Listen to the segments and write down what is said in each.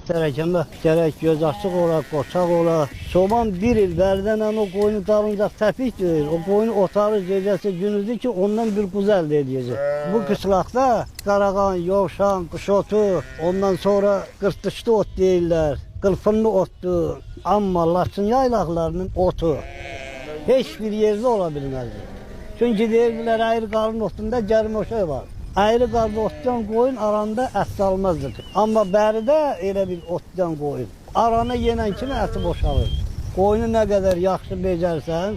Terekemek gerek, göz açık ola, koçak ola. Çoban bir il berdenen o koyunu dalınca tepik değil. O koyunu otarır gecesi gündüzü ki ondan bir kuzu elde edecek. Bu kışlakta karagan, yovşan, kuşotu, ondan sonra kırtışlı ot değiller. Kılfınlı ottu. Ama Laçın yaylaklarının otu hiçbir yerde olabilmezdi. Çünkü derdiler ayrı karın otunda cermoşe var. Ayrı karın ottan koyun aranda et salmazdı. Ama beride öyle bir ottan koyun. Aranı yenen kimi eti boşalır. Koyunu ne kadar yaxşı becersen,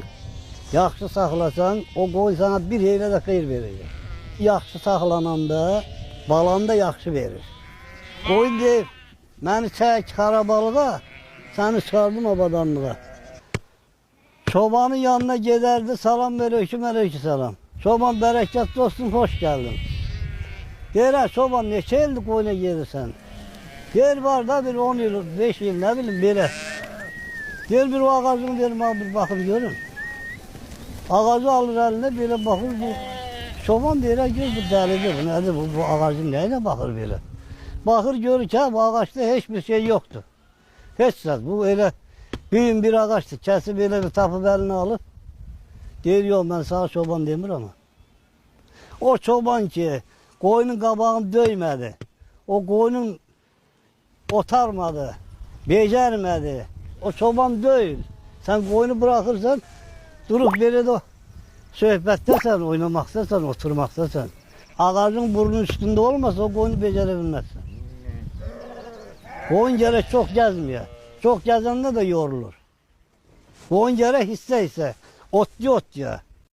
yaxşı saxlasan, o koyun sana bir heylə de xeyir verir. Yaxşı saxlananda, balan da yaxşı verir. Koyun deyir, məni çək xarabalığa, səni çıxardım abadanlığa. Çobanın yanına giderdi, salam aleyküm, aleyküm salam. Çoban bereketli olsun, hoş geldin. Deyir, çoban neçə ildir koyuna gelirsən? Deyir, var da bir 10 yıl, 5 yıl, ne bileyim böyle. Deyir, bir o ağacını verim, bir bakın görün. Ağacı alır eline, böyle bakır bu. Çoban deyir, gör bu delidir, bu nedir, bu ağacın neyine bakır böyle. Bakır görür ki, bu ağaçta hiçbir şey yoktu. Hiç ses, bu öyle büyük bir ağaçtı, kesip böyle bir tapıp eline alıp. Deyir, yok ben sana çoban demir ama. O çoban ki, koyunun kabağını döymedi. O koyunun otarmadı, becermedi. O çoban değil. Sen koyunu bırakırsan, durup böyle de söhbettesen, oynamaktasan, oturmaktasan. Ağacın burnun üstünde olmasa o koyunu becerebilmezsin. Koyun gerek çok gezmiyor. Çok gezende de yorulur. Koyun gerek hisse ot diyor.